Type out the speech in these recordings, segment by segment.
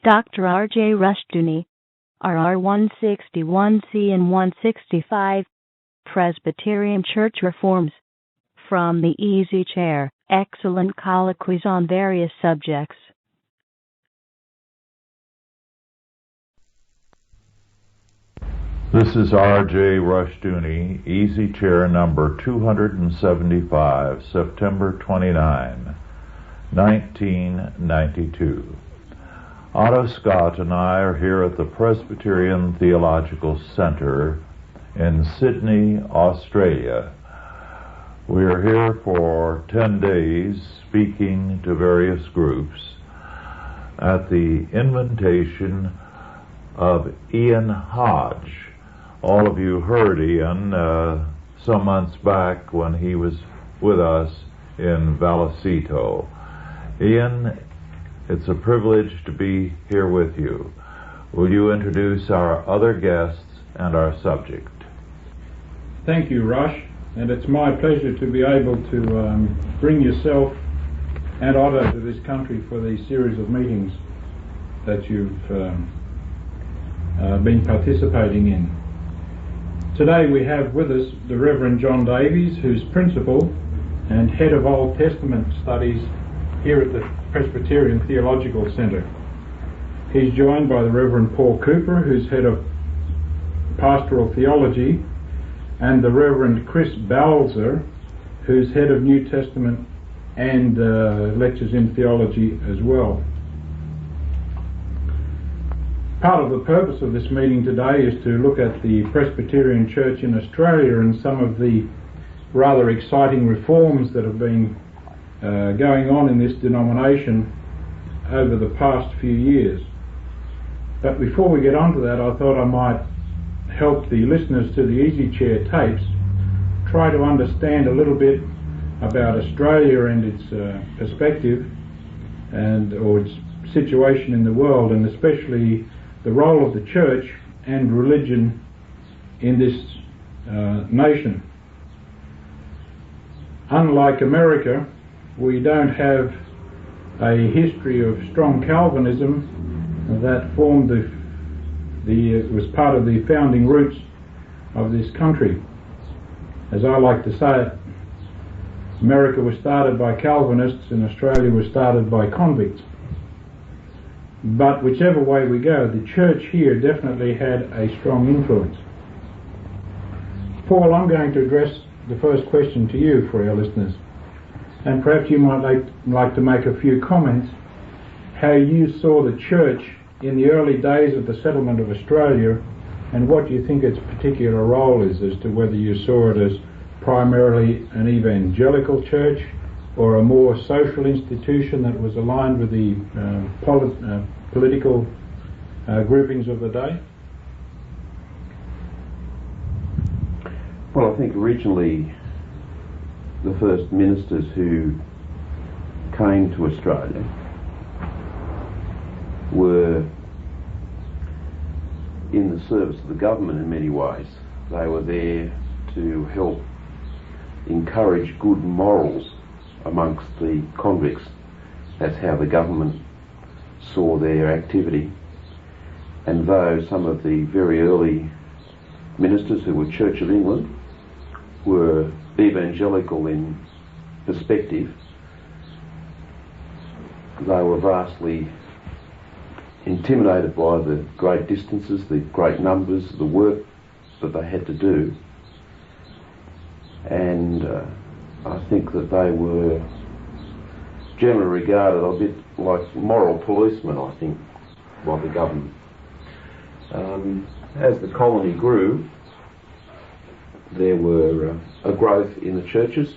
Dr. R.J. Rushdoony, RR 161C and 165, Presbyterian Church Reforms. From the Easy Chair, excellent colloquies on various subjects. This is R.J. Rushdoony, Easy Chair number 275, September 29, 1992. Otto Scott and I are here at the Presbyterian Theological Center in Sydney, Australia. We are here for 10 days speaking to various groups at the invitation of Ian Hodge. All of you heard Ian some months back when he was with us in Vallecito. Ian, it's a privilege to be here with you. Will you introduce our other guests and our subject? Thank you, Rush, and it's my pleasure to be able to bring yourself and Otto to this country for these series of meetings that you've been participating in. Today we have with us the Reverend John Davies, who's Principal and Head of Old Testament Studies here at the Presbyterian Theological Center. He's joined by the Reverend Paul Cooper, who's Head of Pastoral Theology, and the Reverend Chris Balzer, who's Head of New Testament and lectures in theology as well. Part of the purpose of this meeting today is to look at the Presbyterian Church in Australia and some of the rather exciting reforms that have been going on in this denomination over the past few years. But before we get on to that, I thought I might help the listeners to the Easy Chair tapes try to understand a little bit about Australia and its perspective or its situation in the world, and especially the role of the church and religion in this nation. Unlike America, we don't have a history of strong Calvinism that formed was part of the founding roots of this country. As I like to say it, America was started by Calvinists and Australia was started by convicts. But whichever way we go, the church here definitely had a strong influence. Paul, I'm going to address the first question to you for our listeners, and perhaps you might like to make a few comments how you saw the church in the early days of the settlement of Australia, and what you think its particular role is, as to whether you saw it as primarily an evangelical church or a more social institution that was aligned with the political groupings of the day. Well, I think originally the first ministers who came to Australia were in the service of the government in many ways. They were there to help encourage good morals amongst the convicts. That's how the government saw their activity. And though some of the very early ministers who were Church of England were evangelical in perspective, they were vastly intimidated by the great distances, the great numbers, the work that they had to do, and I think that they were generally regarded a bit like moral policemen, I think, by the government. As the colony grew, there were a growth in the churches.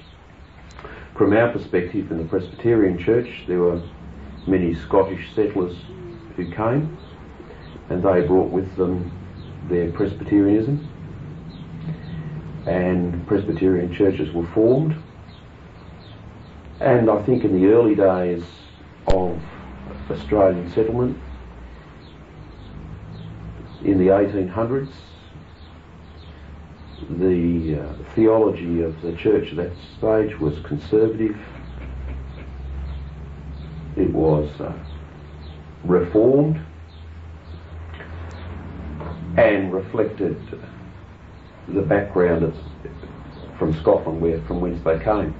From our perspective in the Presbyterian Church, there were many Scottish settlers who came, and they brought with them their Presbyterianism, and Presbyterian churches were formed. And I think in the early days of Australian settlement, in the 1800s, the theology of the church at that stage was conservative. It was reformed. and reflected the background from Scotland, from whence they came.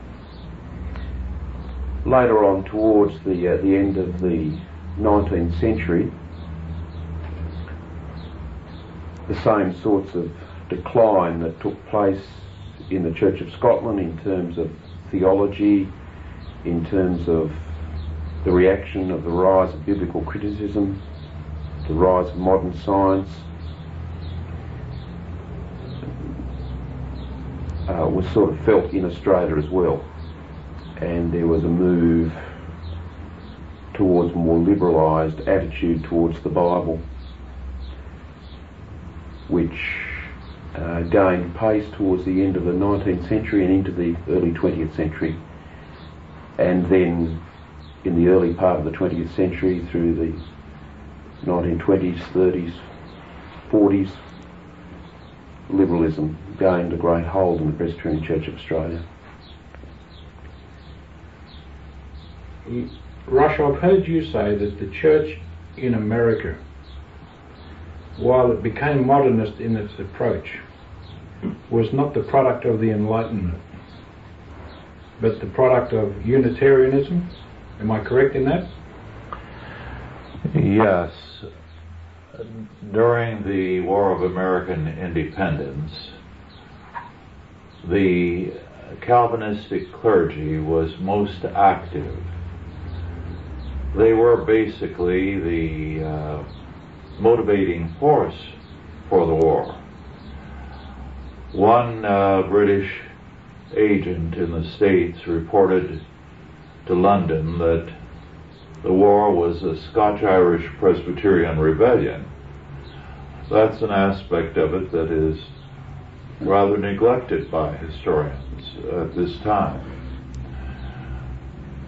Later on, towards the end of the 19th century, the same sorts of decline that took place in the Church of Scotland in terms of theology, in terms of the reaction of the rise of biblical criticism, the rise of modern science, was sort of felt in Australia as well. And there was a move towards a more liberalised attitude towards the Bible, which gained pace towards the end of the 19th century and into the early 20th century. And then in the early part of the 20th century, through the 1920s, 30s, 40s, liberalism gained a great hold in the Presbyterian Church of Australia. Rush, I've heard you say that the church in America, while it became modernist in its approach, was not the product of the Enlightenment, but the product of Unitarianism. Am I correct in that? Yes. During the War of American Independence, the Calvinistic clergy was most active. They were basically the motivating force for the war. One British agent in the States reported to London that the war was a Scotch-Irish Presbyterian rebellion. That's an aspect of it that is rather neglected by historians at this time.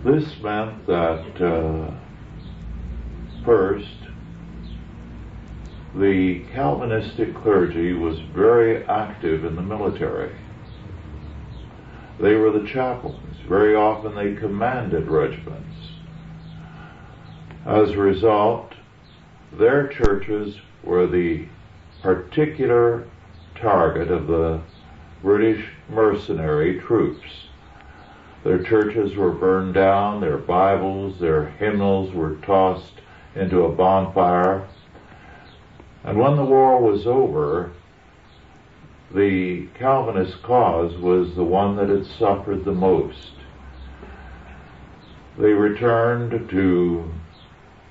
This meant that first, the Calvinistic clergy was very active in the military. They were the chaplains. Very often they commanded regiments. As a result, their churches were the particular target of the British mercenary troops. Their churches were burned down, their Bibles, their hymnals were tossed into a bonfire. And when the war was over, the Calvinist cause was the one that had suffered the most. They returned to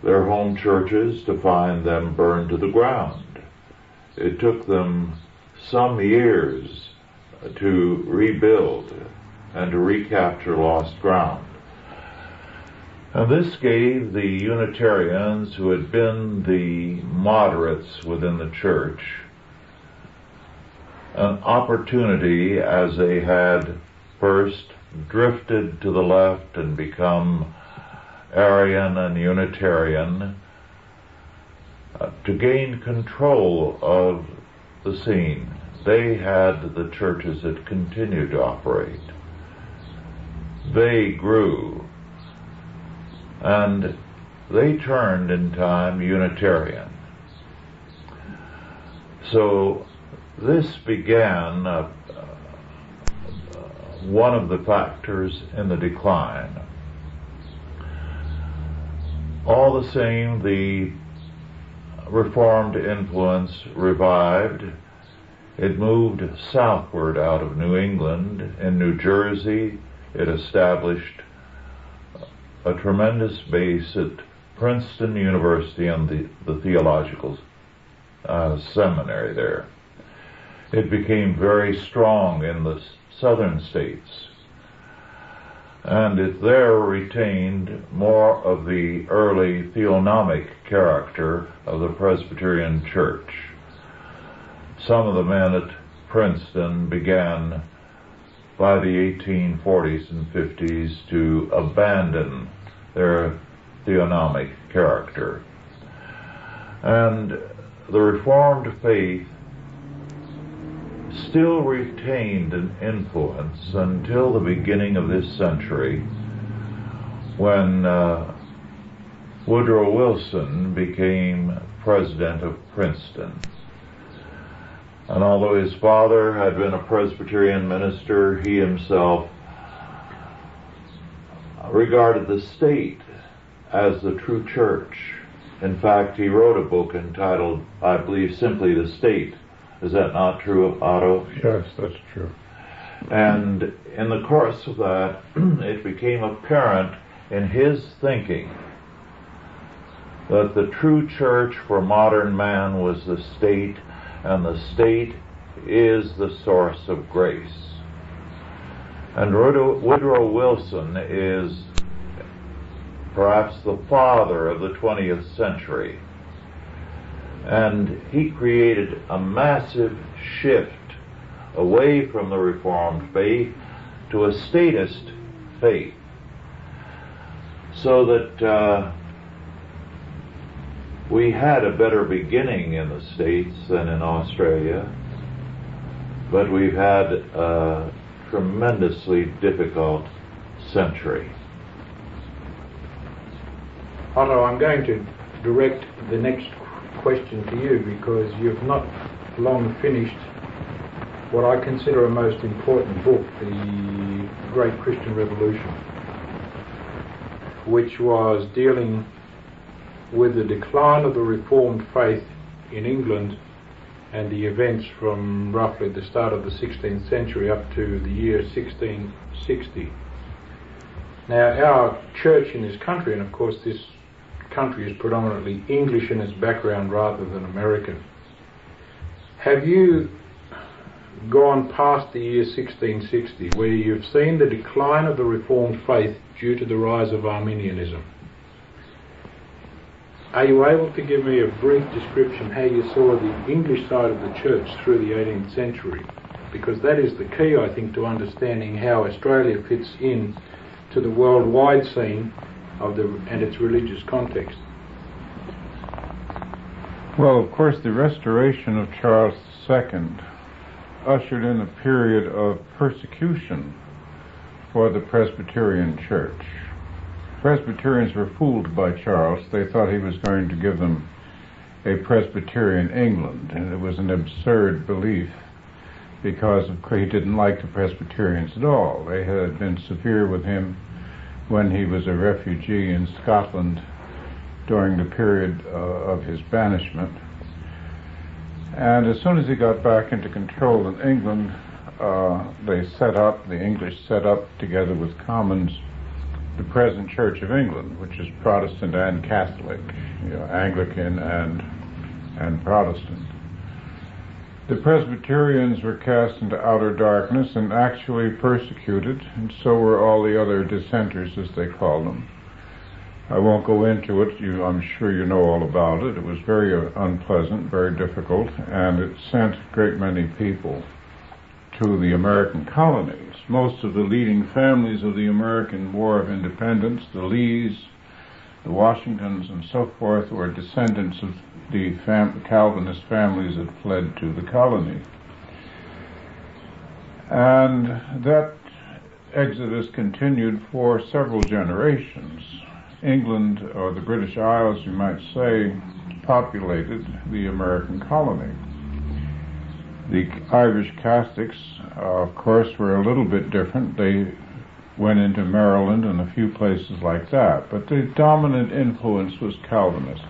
their home churches to find them burned to the ground. It took them some years to rebuild and to recapture lost ground. And this gave the Unitarians, who had been the moderates within the church, an opportunity, as they had first drifted to the left and become Arian and Unitarian, to gain control of the scene. They had the churches that continued to operate. They grew, and they turned in time Unitarian. So this began one of the factors in the decline. All the same, the Reformed influence revived. It moved southward out of New England. In New Jersey, it established a tremendous base at Princeton University and the theological seminary there. It became very strong in the southern states, and it there retained more of the early theonomic character of the Presbyterian Church. Some of the men at Princeton began by the 1840s and 50s to abandon their theonomic character. And the Reformed faith still retained an influence until the beginning of this century, when Woodrow Wilson became president of Princeton. And although his father had been a Presbyterian minister, he himself regarded the state as the true church. In fact, he wrote a book entitled, I believe, simply The State. Is that not true, Otto? Yes, that's true. And in the course of that, it became apparent in his thinking that the true church for modern man was the state, and the state is the source of grace. And Woodrow Wilson is perhaps the father of the 20th century. And he created a massive shift away from the Reformed faith to a statist faith, so that we had a better beginning in the States than in Australia, but we've had a tremendously difficult century. Otto, I'm going to direct the next question to you, because you've not long finished what I consider a most important book, The Great Christian Revolution, which was dealing with the decline of the Reformed faith in England and the events from roughly the start of the 16th century up to the year 1660. Now, our church in this country, and of course this country is predominantly English in its background rather than American. Have you gone past the year 1660, where you've seen the decline of the Reformed faith due to the rise of Arminianism? Are you able to give me a brief description how you saw the English side of the church through the 18th century? Because that is the key, I think, to understanding how Australia fits in to the worldwide scene and its religious context. Well, of course, the restoration of Charles II ushered in a period of persecution for the Presbyterian Church. Presbyterians were fooled by Charles. They thought he was going to give them a Presbyterian England, and it was an absurd belief, because he didn't like the Presbyterians at all. They had been severe with him when he was a refugee in Scotland during the period of his banishment. And as soon as he got back into control in England, the English set up, together with Commons, the present Church of England, which is Protestant and Catholic, Anglican and Protestant. The Presbyterians were cast into outer darkness and actually persecuted, and so were all the other dissenters, as they called them. I won't go into it. I'm sure you know all about it. It was very unpleasant, very difficult, and it sent a great many people to the American colonies. Most of the leading families of the American War of Independence, the Lees, the Washingtons, and so forth, were descendants of the Calvinist families that fled to the colony. And that exodus continued for several generations. England, or the British Isles, you might say, populated the American colony. The Irish Catholics, of course, were a little bit different. They went into Maryland and a few places like that, but the dominant influence was Calvinist.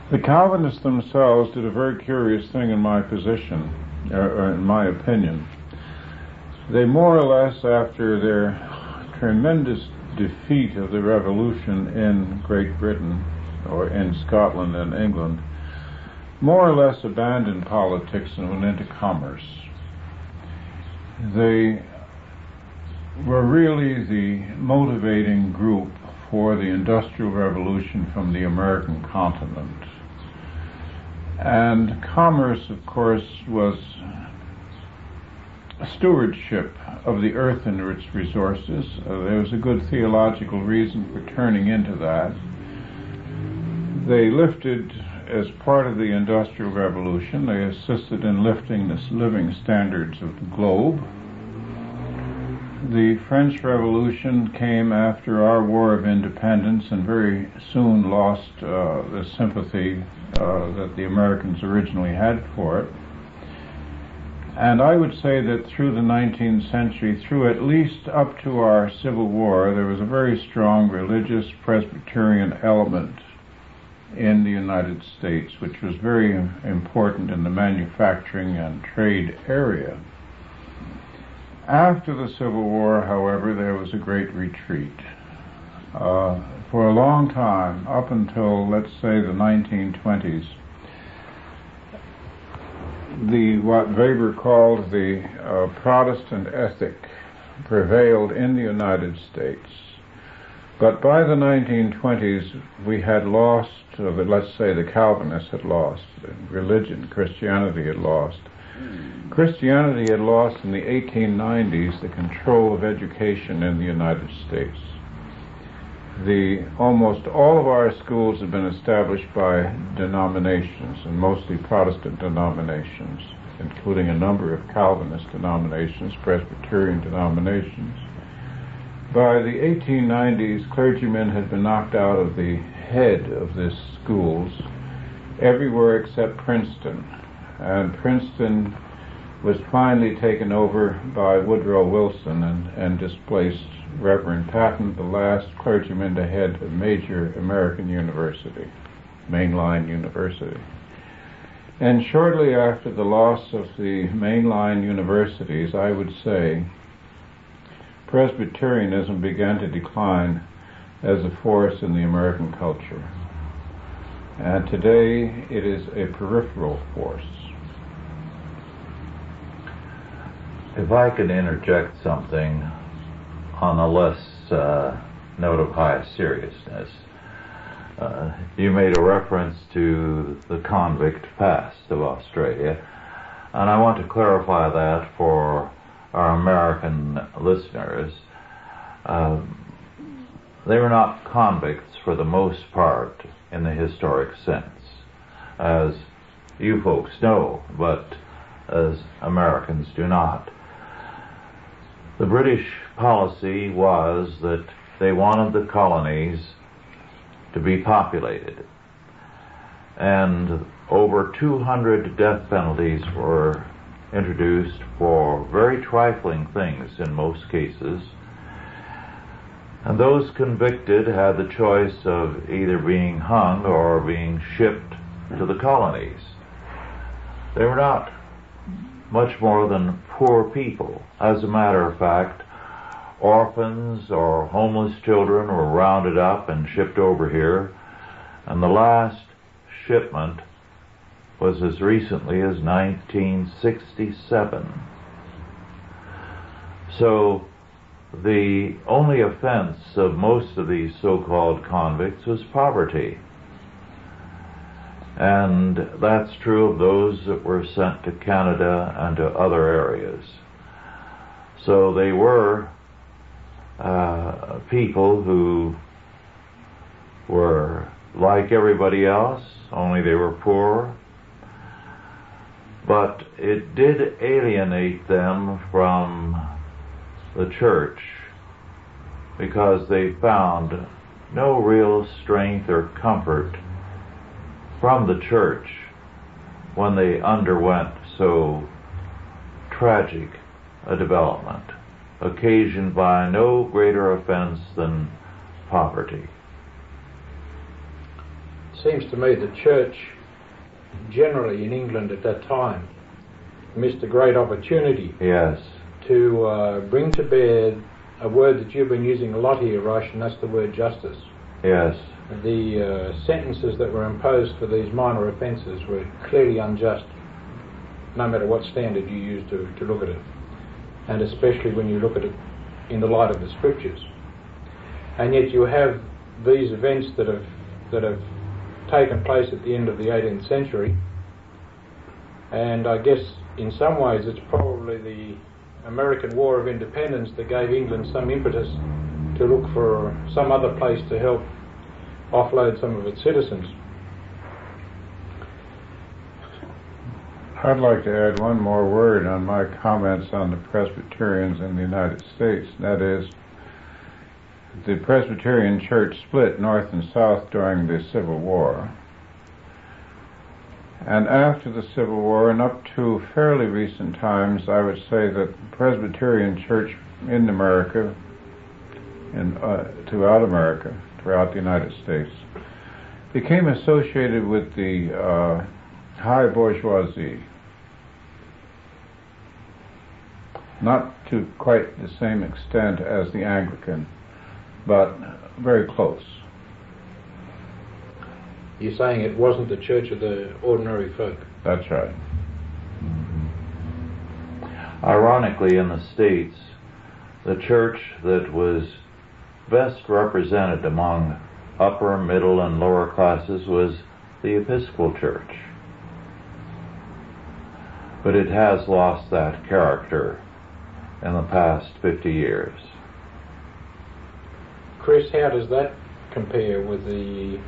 The Calvinists themselves did a very curious thing in my position, or in my opinion. They more or less, after their tremendous defeat of the revolution in Great Britain, or in Scotland and England, more or less abandoned politics and went into commerce. They were really the motivating group for the Industrial Revolution from the American continent. And commerce, of course, was stewardship of the earth and its resources. There was a good theological reason for turning into that. They lifted, as part of the Industrial Revolution, they assisted in lifting the living standards of the globe. The French Revolution came after our War of Independence and very soon lost the sympathy that the Americans originally had for it. And I would say that through the 19th century, through at least up to our Civil War, there was a very strong religious Presbyterian element in the United States, which was very important in the manufacturing and trade area. After the Civil War, however, there was a great retreat. For a long time, up until, let's say, the 1920s, what Weber called the Protestant ethic prevailed in the United States. But by the 1920s, we had lost, let's say the Calvinists had lost, religion, Christianity had lost. Christianity had lost in the 1890s the control of education in the United States. Almost all of our schools have been established by denominations, and mostly Protestant denominations, including a number of Calvinist denominations, Presbyterian denominations. By the 1890s, clergymen had been knocked out of the head of these schools everywhere except Princeton, and Princeton was finally taken over by Woodrow Wilson and displaced Reverend Patton, the last clergyman to head a major American university, mainline university. And shortly after the loss of the mainline universities, I would say, Presbyterianism began to decline as a force in the American culture. And today it is a peripheral force. If I could interject something on a less note of high seriousness. You made a reference to the convict past of Australia, and I want to clarify that for our American listeners. They were not convicts for the most part in the historic sense, as you folks know, but as Americans do not. The British policy was that they wanted the colonies to be populated, and over 200 death penalties were introduced for very trifling things in most cases, and those convicted had the choice of either being hung or being shipped to the colonies. They were not much more than poor people. As a matter of fact, orphans or homeless children were rounded up and shipped over here, and the last shipment was as recently as 1967. So the only offense of most of these so-called convicts was poverty. And that's true of those that were sent to Canada and to other areas. So they were people who were like everybody else, only they were poor. But it did alienate them from the church because they found no real strength or comfort from the church when they underwent so tragic a development, occasioned by no greater offense than poverty. It seems to me the church generally in England at that time missed a great opportunity. Yes. To bring to bear a word that you've been using a lot here, Rush, and that's the word justice. Yes. The sentences that were imposed for these minor offences were clearly unjust, no matter what standard you use to look at it, and especially when you look at it in the light of the scriptures. And yet you have these events that have taken place at the end of the 18th century, and I guess in some ways it's probably the American War of Independence that gave England some impetus to look for some other place to help offload some of its citizens. I'd like to add one more word on my comments on the Presbyterians in the United States. That is, the Presbyterian Church split north and south during the Civil War. And after the Civil War and up to fairly recent times, I would say that the Presbyterian Church in America, throughout America, throughout the United States, became associated with the high bourgeoisie. Not to quite the same extent as the Anglican, but very close. You're saying it wasn't the church of the ordinary folk? That's right. Ironically, in the States, the church that was best represented among upper, middle, and lower classes was the Episcopal Church. But it has lost that character in the past 50 years. Chris, how does that compare with the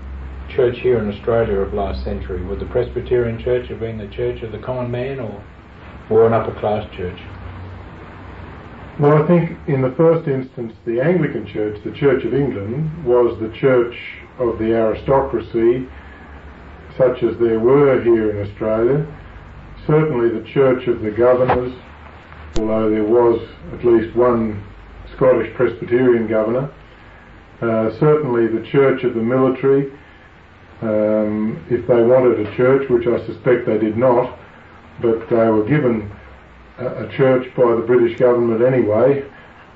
church here in Australia of last century? Would the Presbyterian Church have been the church of the common man or an upper class church? Well, I think in the first instance the Anglican Church, the Church of England, was the church of the aristocracy, such as there were here in Australia. Certainly the church of the governors, although there was at least one Scottish Presbyterian governor. Certainly the church of the military, if they wanted a church, which I suspect they did not, but they were given a church by the British government anyway,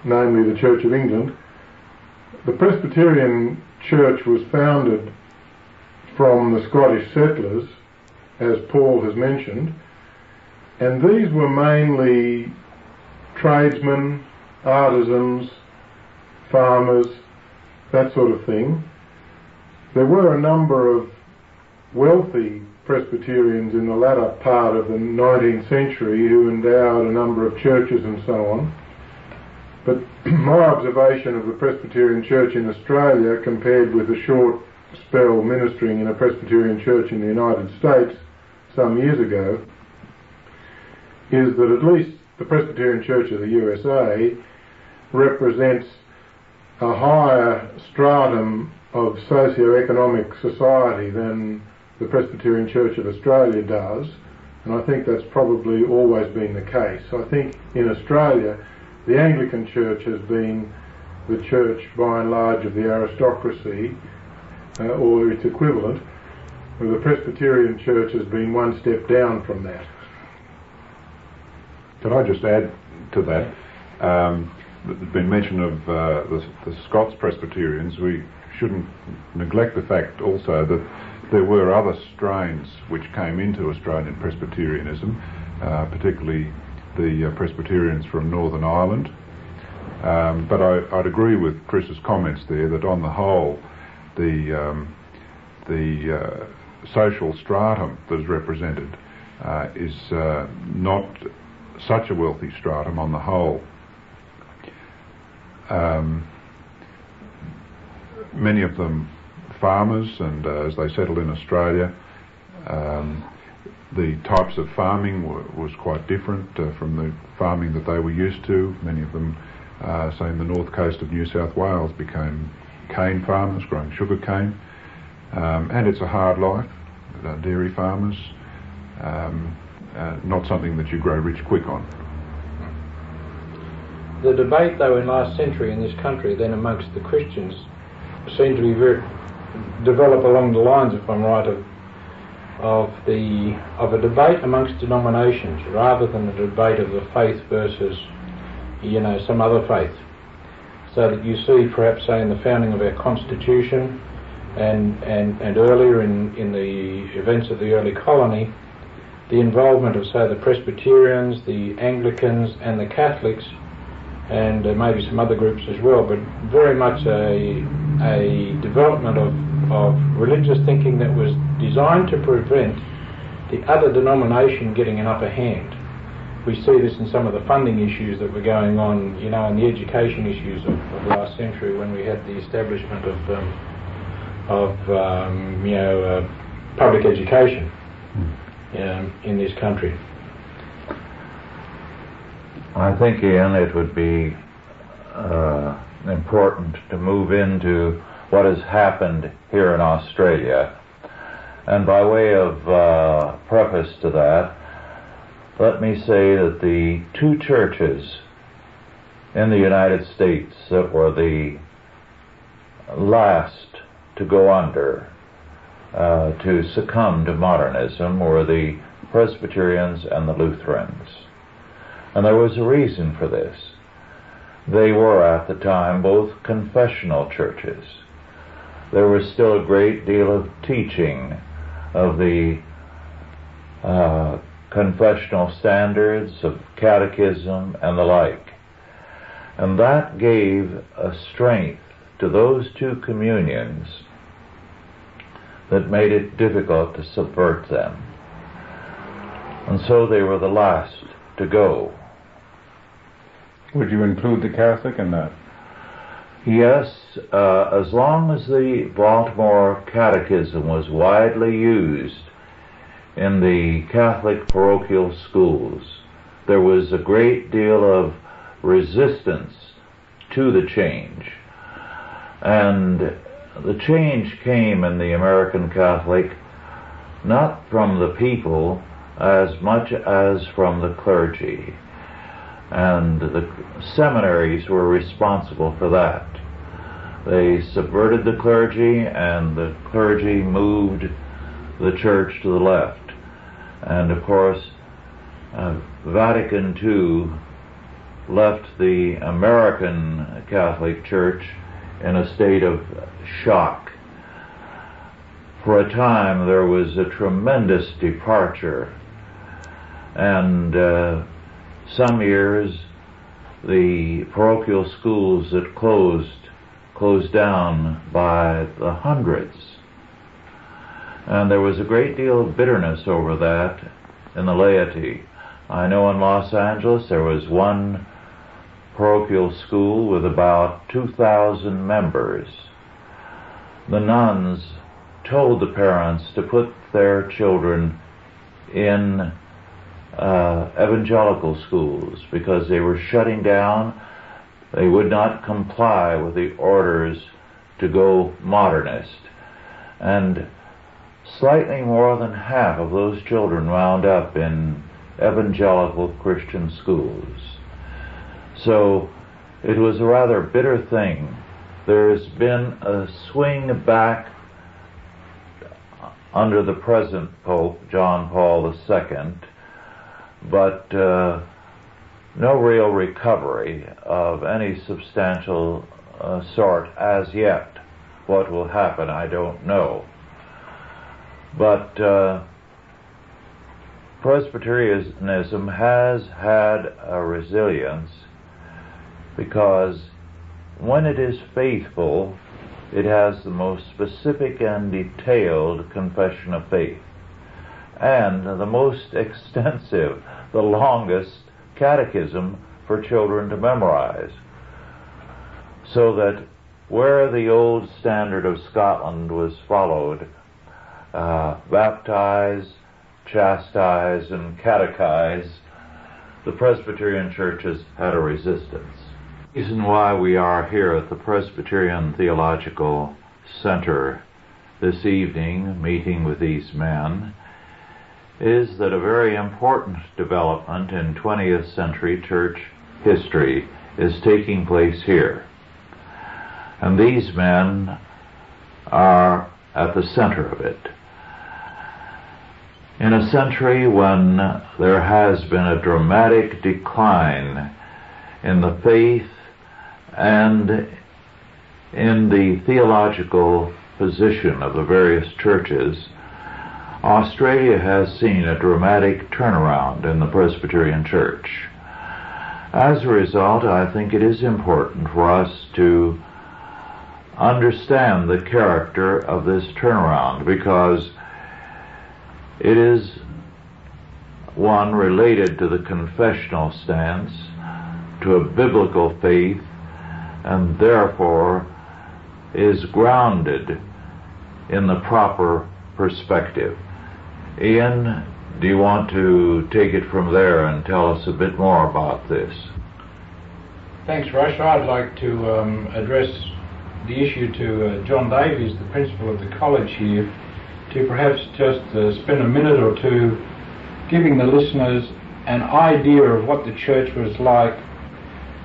namely the Church of England. The Presbyterian Church was founded from the Scottish settlers, as Paul has mentioned, and these were mainly tradesmen, artisans, farmers, that sort of thing. There were a number of wealthy Presbyterians in the latter part of the 19th century who endowed a number of churches and so on. But my observation of the Presbyterian Church in Australia, compared with a short spell ministering in a Presbyterian church in the United States some years ago, is that at least the Presbyterian Church of the USA represents a higher stratum of socio-economic society than the Presbyterian Church of Australia does, and I think that's probably always been the case. I think in Australia the Anglican Church has been the church by and large of the aristocracy, or its equivalent, where the Presbyterian Church has been one step down from that. Could I just add to that? There's been mention of the Scots Presbyterians. We shouldn't neglect the fact also that there were other strains which came into Australian Presbyterianism, particularly the Presbyterians from Northern Ireland. But I'd agree with Chris's comments there that on the whole, the social stratum that is represented is not such a wealthy stratum on the whole. Many of them farmers, and as they settled in Australia, the types of farming was quite different from the farming that they were used to. Many of them, say in the north coast of New South Wales, became cane farmers, growing sugar cane, and it's a hard life. Dairy farmers, not something that you grow rich quick on. The debate, though, in last century in this country, then amongst the Christians, seemed to be develop along the lines, if I'm right, of a debate amongst denominations rather than a debate of the faith versus, some other faith. So that you see, perhaps, say, in the founding of our Constitution and earlier in the events of the early colony, the involvement of, say, the Presbyterians, the Anglicans and the Catholics, and maybe some other groups as well, but very much a development of religious thinking that was designed to prevent the other denomination getting an upper hand. We see this in some of the funding issues that were going on, in the education issues of last century, when we had the establishment of public education. in this country? I think, Ian, it would be important to move into what has happened here in Australia. And by way of preface to that, let me say that the two churches in the United States that were the last to go under, to succumb to modernism, were the Presbyterians and the Lutherans. And there was a reason for this. They were at the time both confessional churches. There was still a great deal of teaching of the confessional standards, of catechism, and the like. And that gave a strength to those two communions that made it difficult to subvert them. And so they were the last to go. Would you include the Catholic in that? Yes, as long as the Baltimore Catechism was widely used in the Catholic parochial schools, there was a great deal of resistance to the change. And the change came in the American Catholic not from the people as much as from the clergy. And the seminaries were responsible for that. They subverted the clergy, and the clergy moved the church to the left. And of course, Vatican II left the American Catholic Church in a state of shock. For a time there was a tremendous departure, and some years the parochial schools that closed down by the hundreds. And there was a great deal of bitterness over that in the laity. I know in Los Angeles there was one parochial school with about 2,000 members. The nuns told the parents to put their children in evangelical schools because they were shutting down. They would not comply with the orders to go modernist. And slightly more than half of those children wound up in evangelical Christian schools. So it was a rather bitter thing. There's been a swing back under the present Pope, John Paul II, but no real recovery of any substantial sort as yet. What will happen, I don't know. But Presbyterianism has had a resilience because when it is faithful, it has the most specific and detailed confession of faith, and the most extensive, the longest catechism for children to memorize. So that where the old standard of Scotland was followed, baptize, chastise, and catechize, the Presbyterian churches had a resistance. The reason why we are here at the Presbyterian Theological Center this evening, meeting with these men, is that a very important development in 20th century church history is taking place here. And these men are at the center of it. In a century when there has been a dramatic decline in the faith and in the theological position of the various churches, Australia has seen a dramatic turnaround in the Presbyterian Church. As a result, I think it is important for us to understand the character of this turnaround, because it is one related to the confessional stance, to a biblical faith, and therefore is grounded in the proper perspective. Ian, Do you want to take it from there and tell us a bit more about this? Thanks, Rush. I'd like to address the issue to John Davies, the principal of the college here, to perhaps just spend a minute or two giving the listeners an idea of what the church was like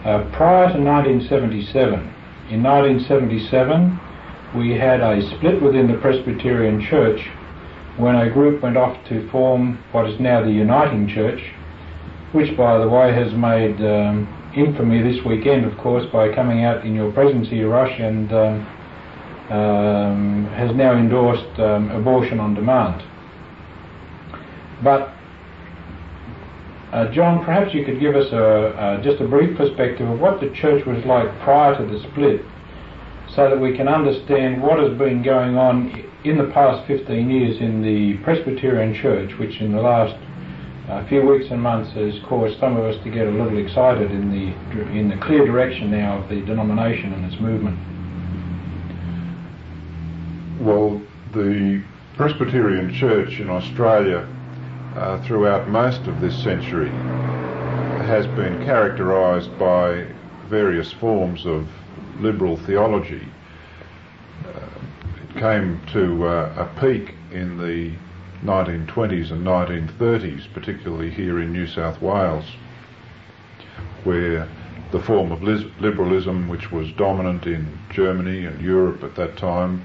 prior to 1977. In 1977, we had a split within the Presbyterian Church when a group went off to form what is now the Uniting Church, which, by the way, has made infamy this weekend, of course, by coming out in your presence here, Rush, and has now endorsed abortion on demand. But John, perhaps you could give us just a brief perspective of what the church was like prior to the split, so that we can understand what has been going on in the past 15 years in the Presbyterian Church, which in the last few weeks and months has caused some of us to get a little excited in the clear direction now of the denomination and its movement. Well, the Presbyterian Church in Australia throughout most of this century has been characterised by various forms of liberal theology. It came to a peak in the 1920s and 1930s, particularly here in New South Wales, where the form of liberalism which was dominant in Germany and Europe at that time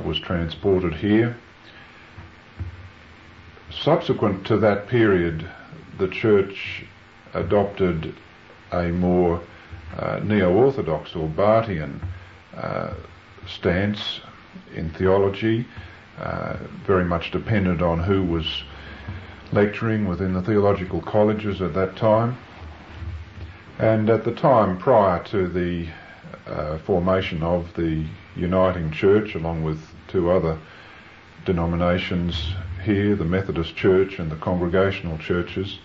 was transported here. Subsequent to that period, the church adopted a more neo-orthodox or Barthian stance in theology, very much dependent on who was lecturing within the theological colleges at that time. And at the time prior to the formation of the Uniting Church, along with two other denominations here, the Methodist Church and the Congregational Churches,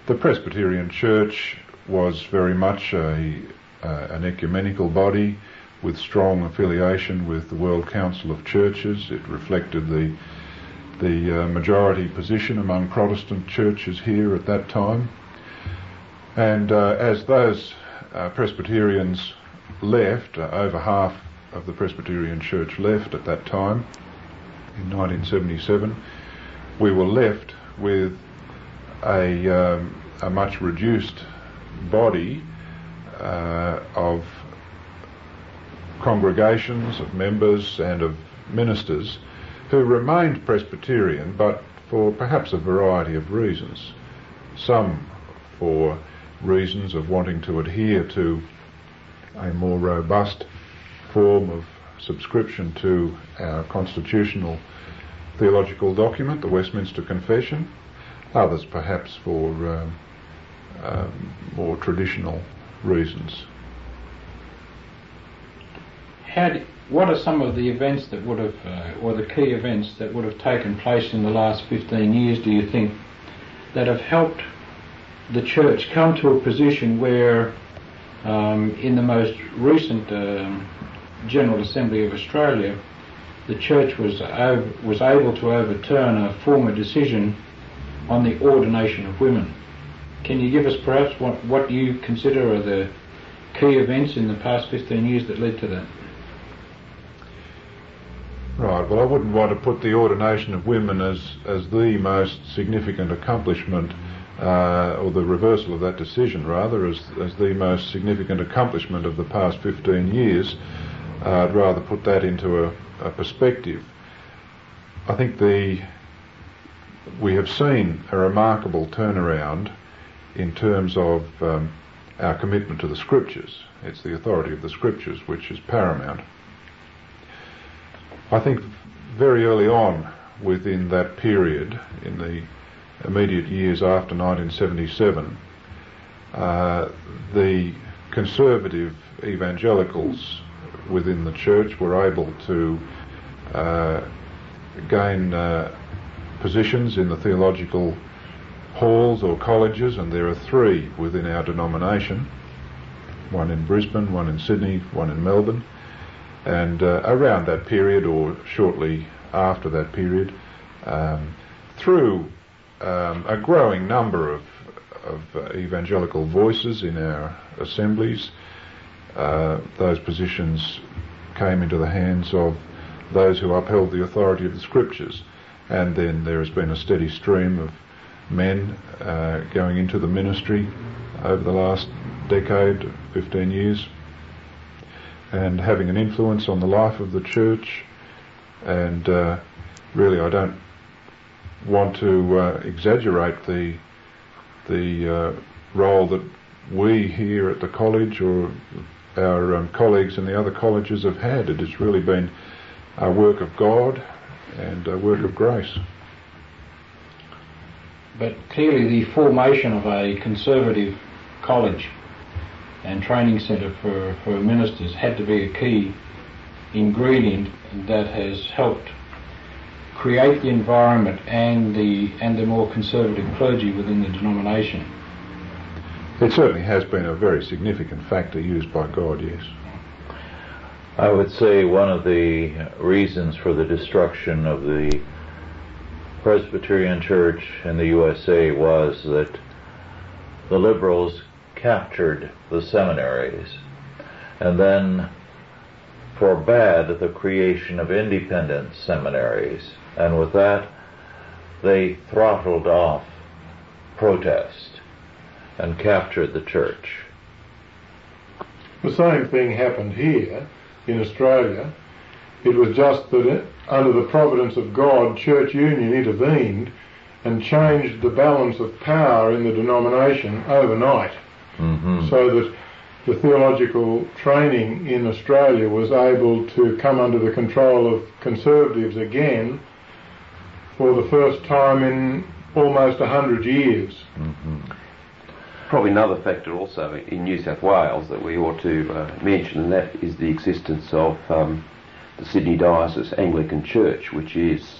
the Presbyterian Church was very much an ecumenical body with strong affiliation with the World Council of Churches. It reflected the majority position among Protestant churches here at that time. And as those Presbyterians left, over half of the Presbyterian Church left at that time, in 1977, we were left with a much reduced body of congregations, of members and of ministers who remained Presbyterian, but for perhaps a variety of reasons. Some for reasons of wanting to adhere to a more robust form of subscription to our constitutional theological document, the Westminster Confession, others perhaps for more traditional reasons. What are some of the events that would have, or the key events that would have taken place in the last 15 years, do you think, that have helped the church come to a position where in the most recent General Assembly of Australia, the church was able to overturn a former decision on the ordination of women? Can you give us perhaps what you consider are the key events in the past 15 years that led to that? Right, well, I wouldn't want to put the ordination of women as the most significant accomplishment, or the reversal of that decision rather, as the most significant accomplishment of the past 15 years. I'd rather put that into a perspective. I think we have seen a remarkable turnaround in terms of our commitment to the Scriptures. It's the authority of the Scriptures which is paramount. I think very early on within that period, in the immediate years after 1977, the conservative evangelicals within the church were able to gain positions in the theological halls or colleges, and there are three within our denomination, one in Brisbane, one in Sydney, one in Melbourne. And around that period, or shortly after that period, through a growing number of evangelical voices in our assemblies. Those positions came into the hands of those who upheld the authority of the Scriptures, and then there has been a steady stream of men going into the ministry over the last decade, 15 years, and having an influence on the life of the church. And really, I don't want to exaggerate the role that we here at the college or our colleagues in the other colleges have had. It has really been a work of God and a work of grace. But clearly the formation of a conservative college and training centre for ministers had to be a key ingredient that has helped create the environment and the more conservative clergy within the denomination. It certainly has been a very significant factor used by God, yes. I would say one of the reasons for the destruction of the Presbyterian Church in the USA was that the liberals captured the seminaries and then forbade the creation of independent seminaries, and with that they throttled off protest and captured the church. The same thing happened here in Australia. It was just that under the providence of God, church union intervened and changed the balance of power in the denomination overnight, so that the theological training in Australia was able to come under the control of conservatives again for the first time in almost 100 years. Probably another factor also in New South Wales that we ought to mention, and that is the existence of the Sydney Diocese Anglican Church, which is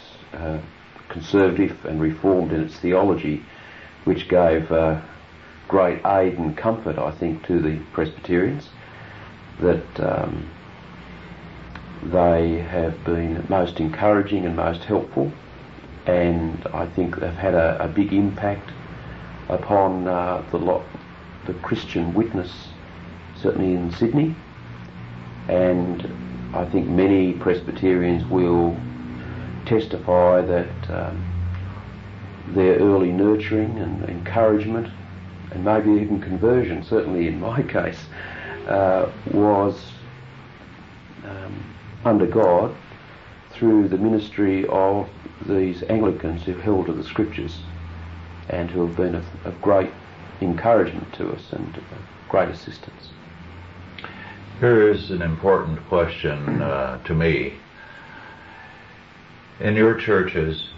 conservative and reformed in its theology, which gave great aid and comfort, I think, to the Presbyterians, that they have been most encouraging and most helpful, and I think they've had a big impact upon the Christian witness, certainly in Sydney. And I think many Presbyterians will testify that their early nurturing and encouragement, and maybe even conversion, certainly in my case, was under God through the ministry of these Anglicans who held to the Scriptures and who have been of great encouragement to us and great assistance. Here is an important question to me. In your churches,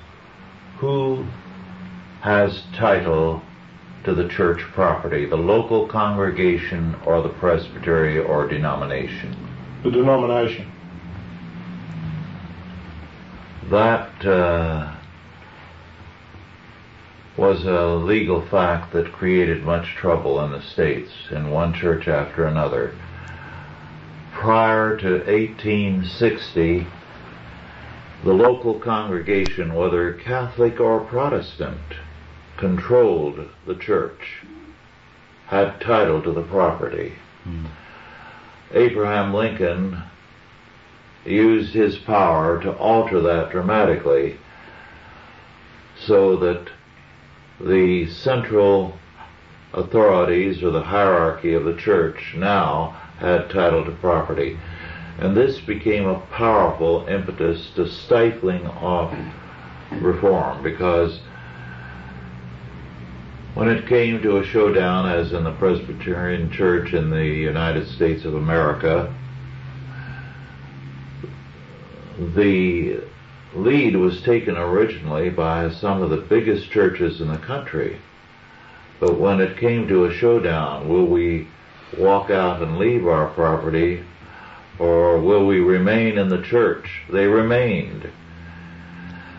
who has title to the church property, the local congregation or the presbytery or denomination? The denomination. That was a legal fact that created much trouble in the States in one church after another. Prior to 1860, the local congregation, whether Catholic or Protestant, controlled the church, had title to the property. Abraham Lincoln used his power to alter that dramatically so that the central authorities or the hierarchy of the church now had title to property. And this became a powerful impetus to stifling off reform, because when it came to a showdown, as in the Presbyterian Church in the United States of America, the lead was taken originally by some of the biggest churches in the country. But when it came to a showdown, will we walk out and leave our property, or will we remain in the church? They remained.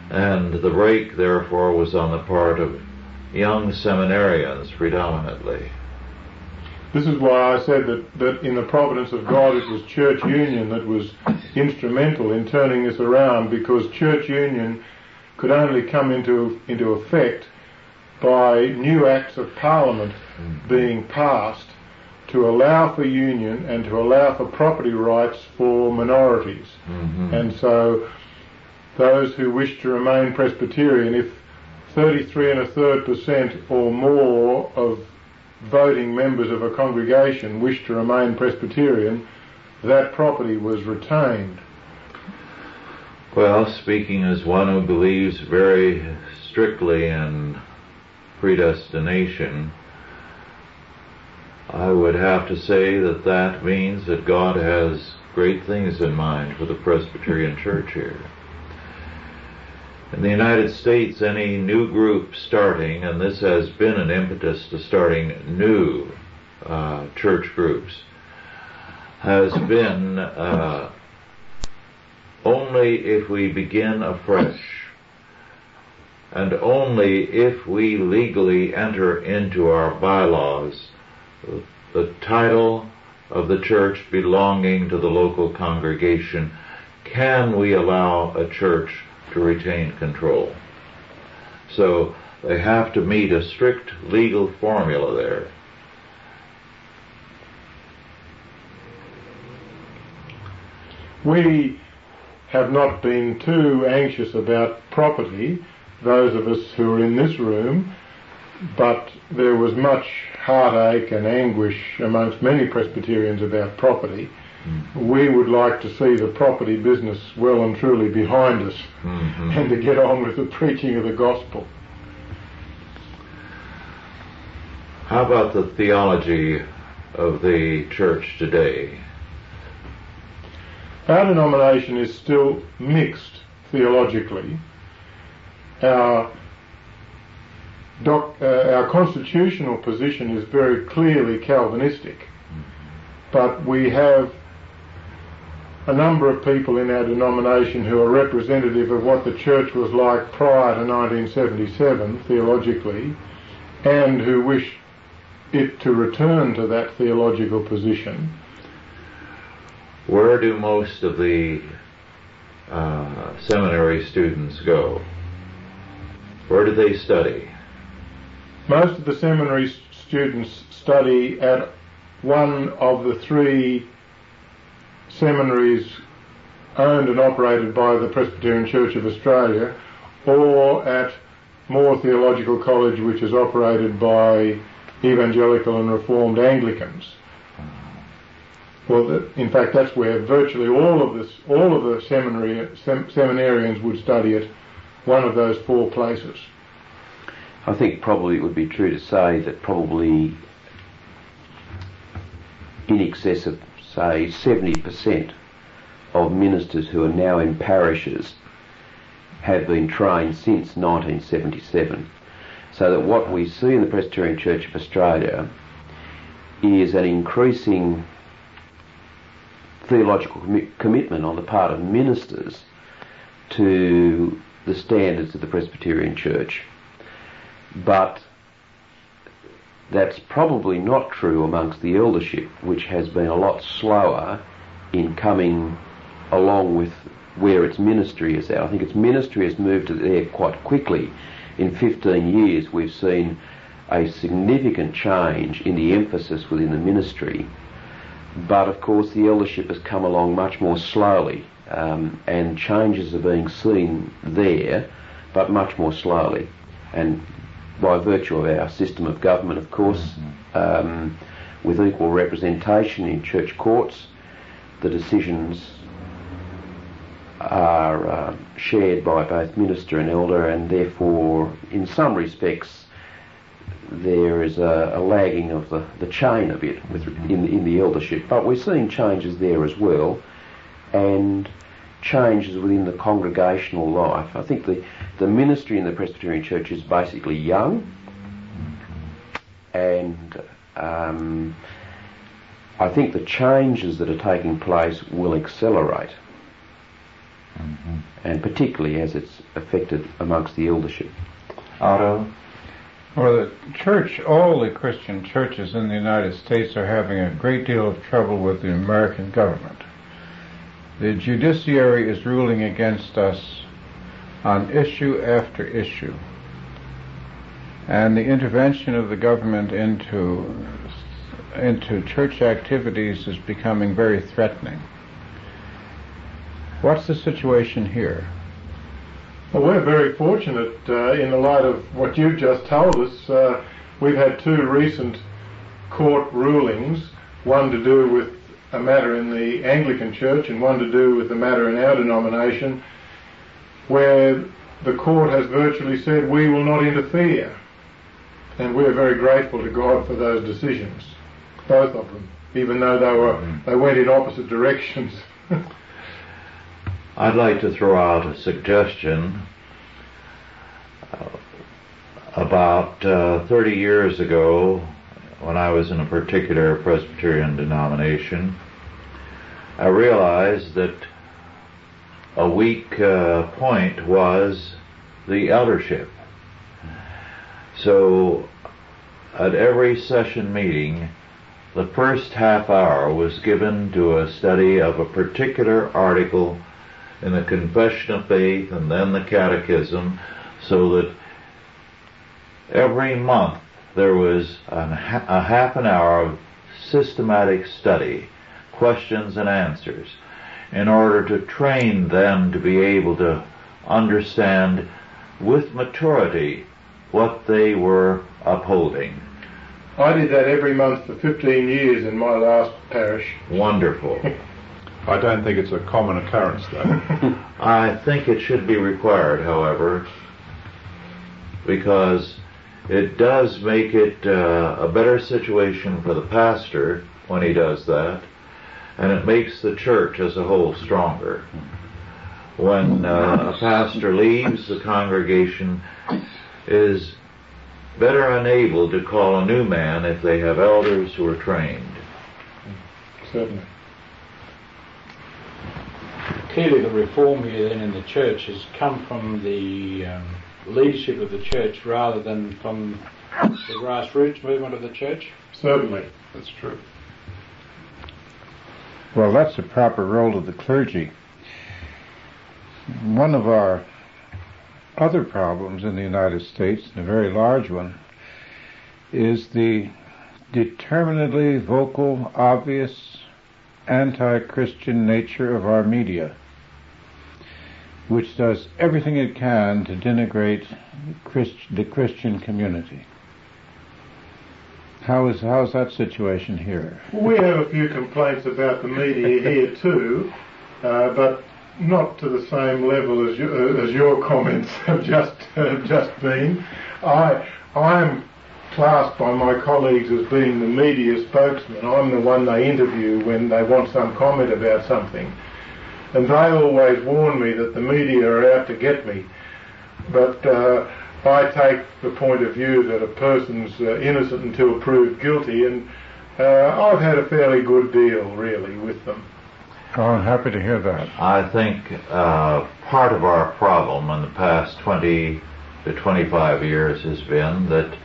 And the break, therefore, was on the part of young seminarians predominantly. This is why I said that in the providence of God it was church union that was instrumental in turning this around, because church union could only come into effect by new acts of Parliament being passed to allow for union and to allow for property rights for minorities. And so those who wish to remain Presbyterian, if 33 1/3% or more of voting members of a congregation wish to remain Presbyterian, that property was retained. Well, speaking as one who believes very strictly in predestination, I would have to say that that means that God has great things in mind for the Presbyterian Church here. In the United States, any new group starting, and this has been an impetus to starting new church groups, has been only if we begin afresh, and only if we legally enter into our bylaws the title of the church belonging to the local congregation, can we allow a church to retain control. So they have to meet a strict legal formula there. We have not been too anxious about property, those of us who are in this room, but there was much heartache and anguish amongst many Presbyterians about property. We would like to see the property business well and truly behind us and to get on with the preaching of the gospel. How about the theology of the church today? Our denomination is still mixed theologically. Our constitutional position is very clearly Calvinistic, but we have a number of people in our denomination who are representative of what the church was like prior to 1977 theologically, and who wish it to return to that theological position. Where do most of the seminary students go? Where do they study? Most of the seminary students study at one of the three seminaries owned and operated by the Presbyterian Church of Australia, or at Moore Theological College, which is operated by Evangelical and Reformed Anglicans. Well, in fact, that's where virtually all of the seminarians would study at one of those four places. I think probably it would be true to say that probably in excess of, say, 70% of ministers who are now in parishes have been trained since 1977. So that what we see in the Presbyterian Church of Australia is an increasing theological commitment on the part of ministers to the standards of the Presbyterian Church. But that's probably not true amongst the eldership, which has been a lot slower in coming along with where its ministry is at. I think its ministry has moved there quite quickly. In 15 years we've seen a significant change in the emphasis within the ministry, but of course the eldership has come along much more slowly, and changes are being seen there, but much more slowly. And by virtue of our system of government, of course, with equal representation in church courts, the decisions are shared by both minister and elder, and therefore, in some respects, there is a lagging of the chain a bit in the eldership. But we're seeing changes there as well, and changes within the congregational life. I think the ministry in the Presbyterian Church is basically young, and I think the changes that are taking place will accelerate, and particularly as it's affected amongst the eldership. Otto? Well, the church, all the Christian churches in the United States are having a great deal of trouble with the American government. The judiciary is ruling against us on issue after issue. and the intervention of the government into church activities is becoming very threatening. What's the situation here? Well, we're very fortunate in the light of what you've just told us. We've had two recent court rulings, one to do with a matter in the Anglican Church and one to do with a matter in our denomination, where the court has virtually said we will not interfere. And we're very grateful to God for those decisions, both of them, even though they went in opposite directions. I'd like to throw out a suggestion. About 30 years ago, when I was in a particular Presbyterian denomination, I realized that a weak point was the eldership. So at every session meeting, the first half hour was given to a study of a particular article in the Confession of Faith and then the Catechism, so that every month there was a half an hour of systematic study, questions and answers, in order to train them to be able to understand with maturity what they were upholding. I did that every month for 15 years in my last parish. Wonderful. I don't think it's a common occurrence, though. I think it should be required, however, because it does make it a better situation for the pastor when he does that, and it makes the church as a whole stronger. When a pastor leaves, the congregation is better enabled to call a new man if they have elders who are trained. Certainly. Clearly the reform here then in the church has come from the leadership of the church rather than from the grassroots movement of the church? Certainly. That's true. Well, that's the proper role of the clergy. One of our other problems in the United States, and a very large one, is the determinedly vocal, obvious, anti-Christian nature of our media, which does everything it can to denigrate the Christian community. How is that situation here? We have a few complaints about the media here too, but not to the same level as your comments have just been. I am classed by my colleagues as being the media spokesman. I'm the one they interview when they want some comment about something. And they always warn me that the media are out to get me. But I take the point of view that a person's innocent until proved guilty, and I've had a fairly good deal, really, with them. Oh, I'm happy to hear that. I think part of our problem in the past 20 to 25 years has been that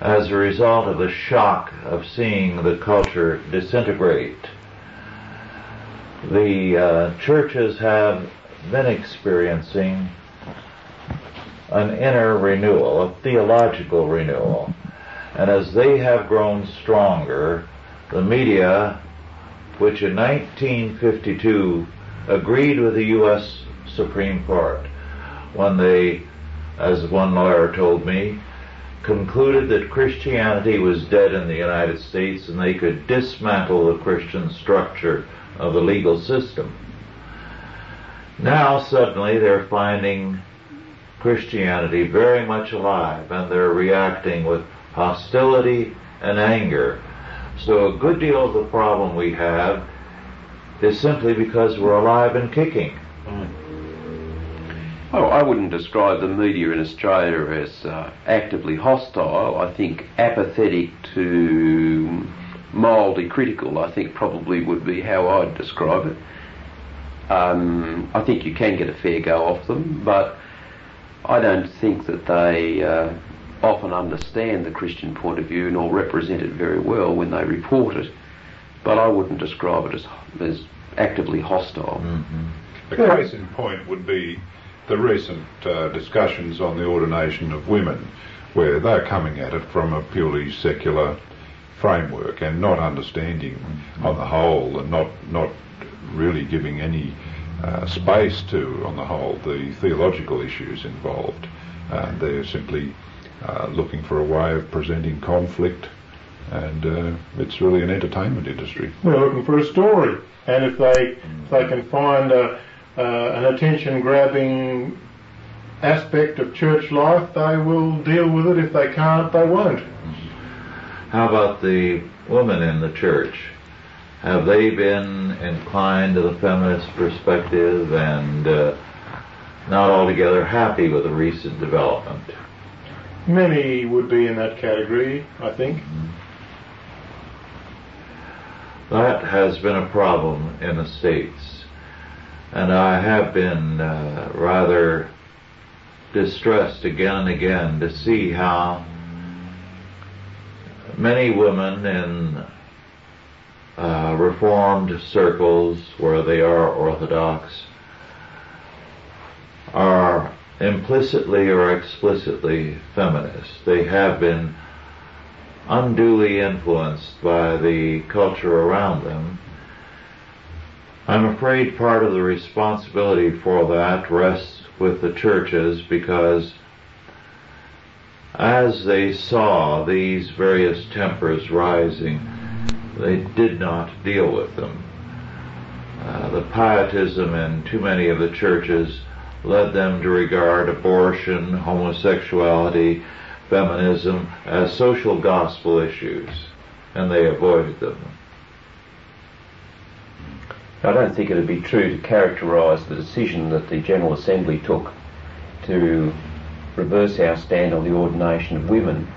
as a result of the shock of seeing the culture disintegrate, the churches have been experiencing an inner renewal, a theological renewal. And as they have grown stronger, the media, which in 1952 agreed with the U.S. Supreme Court when they, as one lawyer told me, concluded that Christianity was dead in the United States and they could dismantle the Christian structure of the legal system. Now suddenly they're finding Christianity very much alive, and they're reacting with hostility and anger. So a good deal of the problem we have is simply because we're alive and kicking. Oh, I wouldn't describe the media in Australia as actively hostile. I think apathetic to mildly critical, I think probably would be how I'd describe it. I think you can get a fair go off them, but I don't think that they often understand the Christian point of view nor represent it very well when they report it. But I wouldn't describe it as actively hostile. Mm-hmm. The case in point would be the recent discussions on the ordination of women, where they're coming at it from a purely secular framework and not understanding on the whole, and not really giving any space to, on the whole, the theological issues involved. They're simply looking for a way of presenting conflict, and it's really an entertainment industry. They're looking for a story, and if they can find an attention-grabbing aspect of church life, they will deal with it. If they can't, they won't. How about the women in the church? Have they been inclined to the feminist perspective and not altogether happy with the recent development? Many would be in that category, I think. That has been a problem in the States, and I have been rather distressed again and again to see how many women in Reformed circles, where they are Orthodox, are implicitly or explicitly feminist. They have been unduly influenced by the culture around them. I'm afraid part of the responsibility for that rests with the churches, because as they saw these various tempers rising, they did not deal with them. The pietism in too many of the churches led them to regard abortion, homosexuality, feminism as social gospel issues, and they avoided them. I don't think it would be true to characterise the decision that the General Assembly took to reverse our stand on the ordination of women,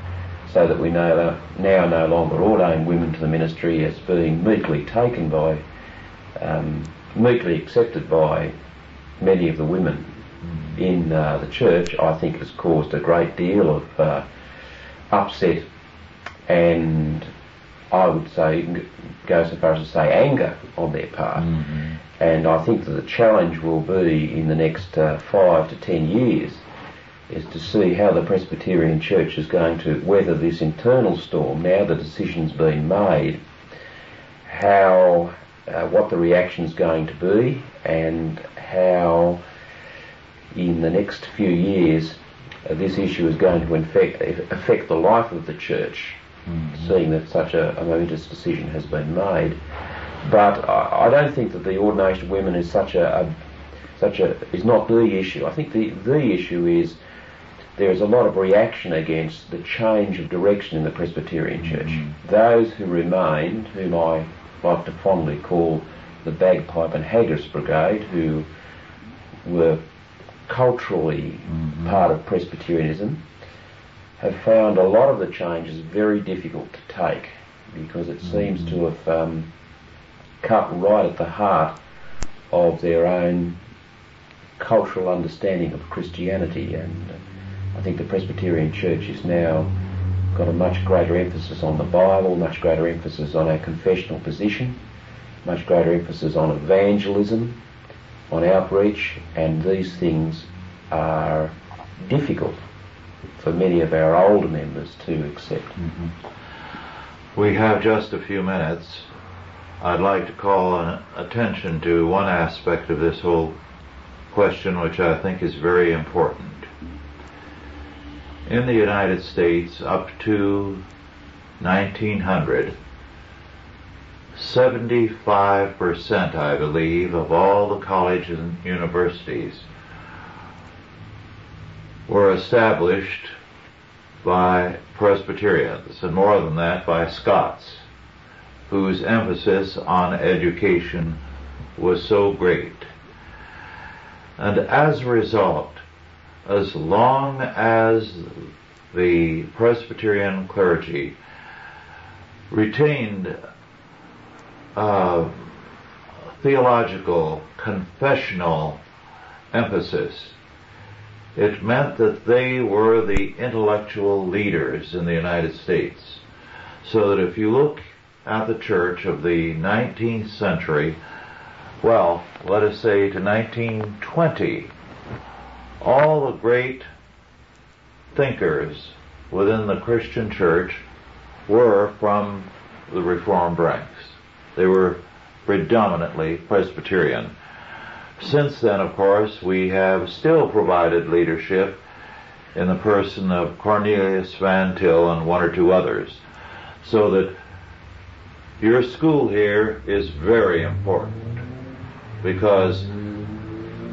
so that we now no longer ordain women to the ministry as being meekly taken by, meekly accepted by many of the women in the church. I think it has caused a great deal of upset, and I would say, go so far as to say, anger on their part. And I think that the challenge will be in the next 5 to 10 years is to see how the Presbyterian Church is going to weather this internal storm. Now the decision's been made, how what the reaction's going to be, and how in the next few years this issue is going to affect the life of the church, seeing that such a momentous decision has been made. But I don't think that the ordination of women is is not the issue. I think the issue is there is a lot of reaction against the change of direction in the Presbyterian Church. Those who remain, whom I like to fondly call the bagpipe and haggis brigade, who were culturally part of Presbyterianism, have found a lot of the changes very difficult to take, because it seems to have cut right at the heart of their own cultural understanding of Christianity. And I think the Presbyterian Church is now got a much greater emphasis on the Bible, much greater emphasis on our confessional position, much greater emphasis on evangelism, on outreach, and these things are difficult for many of our older members to accept. We have just a few minutes. I'd like to call attention to one aspect of this whole question which I think is very important. In the United States, up to 1900, 75%, I believe, of all the colleges and universities were established by Presbyterians, and more than that, by Scots, whose emphasis on education was so great. And as a result, as long as the Presbyterian clergy retained theological, confessional emphasis, it meant that they were the intellectual leaders in the United States. So that if you look at the church of the 19th century, well, let us say to 1920, all the great thinkers within the Christian church were from the Reformed ranks. They were predominantly Presbyterian. Since then, of course, we have still provided leadership in the person of Cornelius Van Til and one or two others, so that your school here is very important because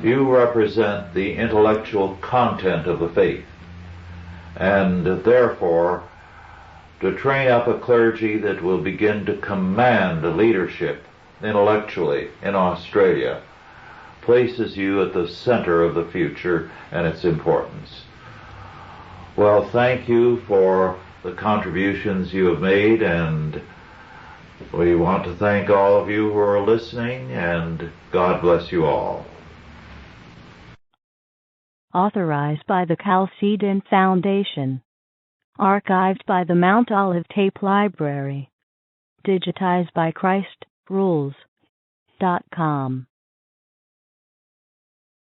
you represent the intellectual content of the faith, and therefore to train up a clergy that will begin to command leadership intellectually in Australia places you at the center of the future and its importance. Well, thank you for the contributions you have made, and we want to thank all of you who are listening, and God bless you all. Authorized by the Chalcedon Foundation. Archived by the Mount Olive Tape Library. Digitized by ChristRules.com.